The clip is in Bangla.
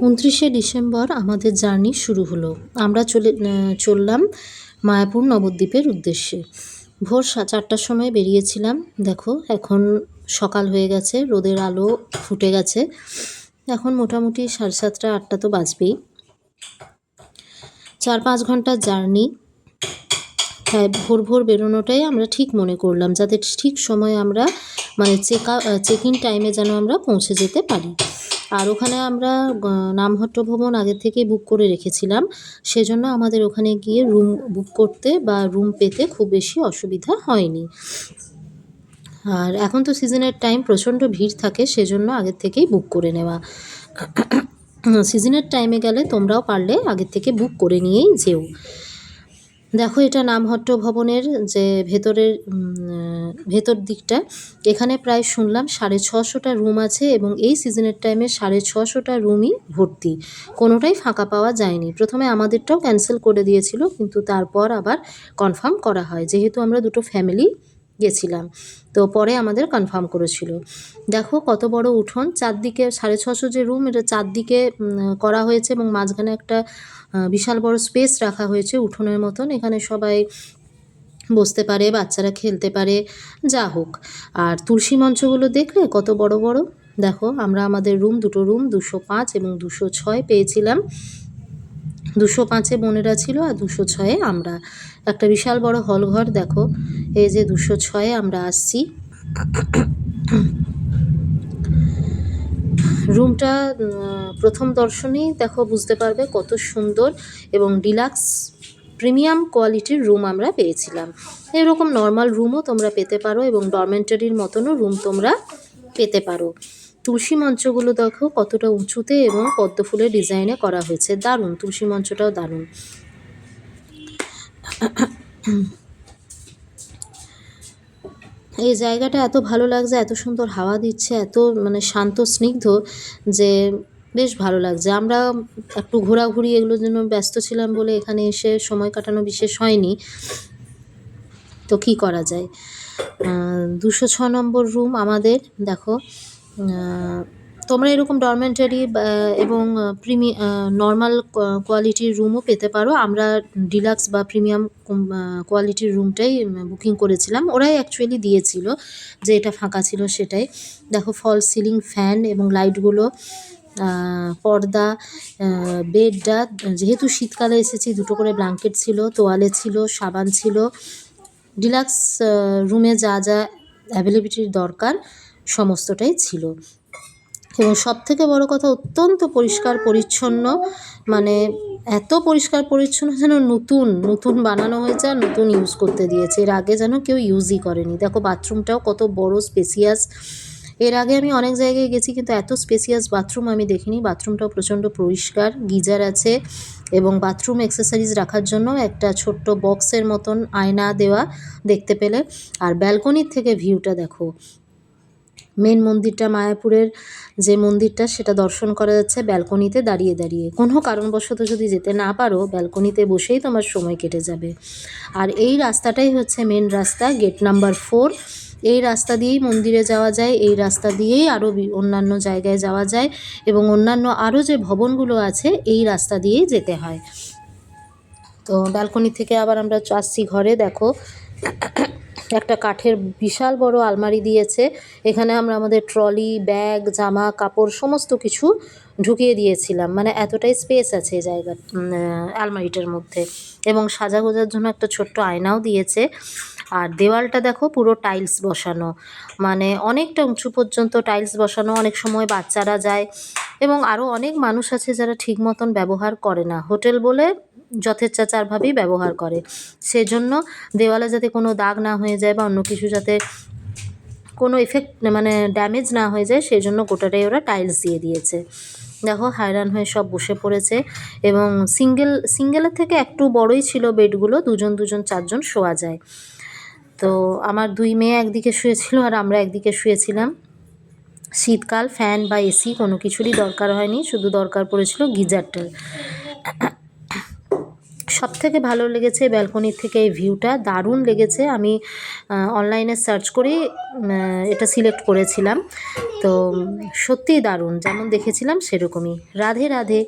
29শে ডিসেম্বর আমাদের জার্নি শুরু হলো। আমরা চললাম মায়াপুর নবদ্বীপের উদ্দেশ্যে। ভোর 4টার সময় বেরিয়েছিলাম। দেখো এখন সকাল হয়ে গেছে, রোদের আলো ফুটে গেছে। এখন মোটামুটি 7:30 8টা তো বাজবেই। 4-5 ঘন্টার জার্নি। হ্যাঁ, ভোর ভোর বেরোনোটাই আমরা ঠিক মনে করলাম, যাতে ঠিক সময়ে আমরা মানে চেক ইন টাইমে যেন আমরা পৌঁছে যেতে পারি। আর ওখানে আমরা নামহট্ট ভবন আগে থেকেই বুক করে রেখেছিলাম, সেজন্য আমাদের ওখানে গিয়ে রুম বুক করতে বা রুম পেতে খুব বেশি অসুবিধা হয়নি। আর এখন তো সিজনের টাইম, প্রচণ্ড ভিড় থাকে, সেজন্য আগের থেকেই বুক করে নেওয়া। সিজনের টাইমে গেলে তোমরাও পারলে আগের থেকে বুক করে নিয়েই যেও। দেখো এটা নামহট্ট ভবনের যে ভেতর দিকটা। এখানে প্রায় শুনলাম 650টা রুম আছে এবং এই সিজনের টাইমে 650টা রুমই ভর্তি, কোনোটাই ফাঁকা পাওয়া যায়নি। প্রথমে আমাদেরটাও ক্যান্সেল করে দিয়েছিল, কিন্তু তারপর আবার কনফার্ম করা হয়, যেহেতু আমরা দুটো ফ্যামিলি গেছিলাম, তো পরে আমাদের কনফার্ম করেছিল। দেখো কত বড় উঠোন, চারদিকে 650 যে রুম, এটা চারদিকে করা হয়েছে এবং মাঝখানে একটা বিশাল বড় স্পেস রাখা হয়েছে উঠোনের মতন। এখানে সবাই বসতে পারে, বাচ্চারা খেলতে পারে, যা হোক। আর তুলসী মঞ্চগুলো দেখলে কত বড় বড়। দেখো আমরা আমাদের দুটো রুম 205 এবং 206 পেয়েছিলাম। 205-এ বোনেরা ছিল আর 206-এ আমরা। একটা বিশাল বড় হল ঘর। দেখো এই যে 206-এ আমরা আসছি। রুমটা প্রথম দর্শনেই দেখো বুঝতে পারবে কত সুন্দর এবং ডিলাক্স প্রিমিয়াম কোয়ালিটির রুম আমরা পেয়েছিলাম। এরকম নর্মাল রুমও তোমরা পেতে পারো এবং ডরমেন্টারির মতনও রুম তোমরা পেতে পারো। তুলসী মঞ্চগুলো দেখো কতটা উঁচুতে এবং পদ্ম ফুলের ডিজাইনে করা হয়েছে, দারুণ। তুলসী মঞ্চটাও দারুণ। এই জায়গাটা এত ভালো লাগছে, এত সুন্দর হাওয়া দিচ্ছে, এত মানে শান্ত স্নিগ্ধ যে বেশ ভালো লাগছে। আমরা একটু ঘোরাঘুরি এগুলোর জন্য ব্যস্ত ছিলাম বলে এখানে এসে সময় কাটানো বিশেষ হয়নি, তো কি করা যায়। 206 নম্বর রুম আমাদের। দেখো তোমরা এরকম ডরমেন্টারি এবং নর্মাল কোয়ালিটির রুমও পেতে পারো। আমরা ডিলাক্স বা প্রিমিয়াম কোয়ালিটির রুমটাই বুকিং করেছিলাম, ওরাই অ্যাকচুয়ালি দিয়েছিল যে এটা ফাঁকা ছিল সেটাই। দেখো ফল সিলিং ফ্যান এবং লাইটগুলো, পর্দা, বেডটা, যেহেতু শীতকালে এসেছি দুটো করে ব্ল্যাঙ্কেট ছিল, তোয়ালে ছিল, সাবান ছিল। ডিলাক্স রুমে যা যা অ্যাভেলেবিলিটির দরকার সমস্তটাই ছিল। এবং সবথেকে বড় কথা, অত্যন্ত পরিষ্কার পরিচ্ছন্ন, মানে এত পরিষ্কার পরিচ্ছন্ন যেন নতুন নতুন বানানো হয়েছে আর নতুন ইউজ করতে দিয়েছে, এর আগে যেন কেউ ইউজই করেনি। দেখো বাথরুমটাও কত বড় স্পেসিয়াস। এর আগে আমি অনেক জায়গায় গেছি কিন্তু এত স্পেসিয়াস বাথরুম আমি দেখিনি। বাথরুমটাও প্রচণ্ড পরিষ্কার, গিজার আছে এবং বাথরুম অ্যাক্সেসরিজ রাখার জন্য একটা ছোট্ট বক্সের মতন আয়না দেওয়া দেখতে পেলে। আর ব্যালকনির থেকে ভিউটা দেখো, মেন মন্দিরটা, মায়াপুরের যে মন্দিরটা, সেটা দর্শন করা যাচ্ছে ব্যালকনিতে দাঁড়িয়ে দাঁড়িয়ে। কোনো কারণবশত যদি যেতে না পারো, ব্যালকনিতে বসেই তোমার সময় কেটে যাবে। আর এই রাস্তাটাই হচ্ছে মেন রাস্তা, গেট নাম্বার 4। এই রাস্তা দিয়েই মন্দিরে যাওয়া যায়, এই রাস্তা দিয়েই আরও অন্যান্য জায়গায় যাওয়া যায় এবং অন্যান্য আরও যে ভবনগুলো আছে এই রাস্তা দিয়েই যেতে হয়। তো ব্যালকনি থেকে আবার আমরা আসছি ঘরে। দেখো একটা কাঠের বিশাল বড় আলমারি দিয়েছে, এখানে আমরা আমাদের ট্রলি, ব্যাগ, জামা কাপড় সমস্ত কিছু ঢুকিয়ে দিয়েছিলাম, মানে এতটাই স্পেস আছে এই জায়গা আলমারিটার মধ্যে। এবং সাজাগোজার জন্য একটা ছোট্ট আয়নাও দিয়েছে। আর দেওয়ালটা দেখো পুরো টাইলস বসানো, মানে অনেকটা উঁচু পর্যন্ত টাইলস বসানো। অনেক সময় বাচ্চারা যায় এবং আরও অনেক মানুষ আছে যারা ঠিক মতন ব্যবহার করে না, হোটেল বলে যথেচ্ছাচারভাবেই ব্যবহার করে। সেজন্য দেওয়ালে যাতে কোনো দাগ না হয়ে যায় বা অন্য কিছু যাতে কোনো এফেক্ট মানে ড্যামেজ না হয়ে যায়, সেই জন্য গোটাটাই ওরা টাইলস দিয়ে দিয়েছে। দেখো হায়রান হয়ে সব বসে পড়েছে এবং সিঙ্গেলের থেকে একটু বড়ই ছিল বেডগুলো, 2 4 শোয়া যায়। তো আমার 2 মেয়ে একদিকে শুয়েছিল আর আমরা একদিকে শুয়েছিলাম। শীতকাল, ফ্যান বা এসি কোনো কিছুরই দরকার হয়নি, শুধু দরকার পড়েছিল গিজারটার। সবথেকে ভালো লেগেছে ব্যালকনির থেকে এই ভিউটা, দারুণ লেগেছে। আমি অনলাইনে সার্চ করেই এটা সিলেক্ট করেছিলাম। তো সত্যিই দারুণ, যেমন দেখেছিলাম সেরকমই। রাধে রাধে।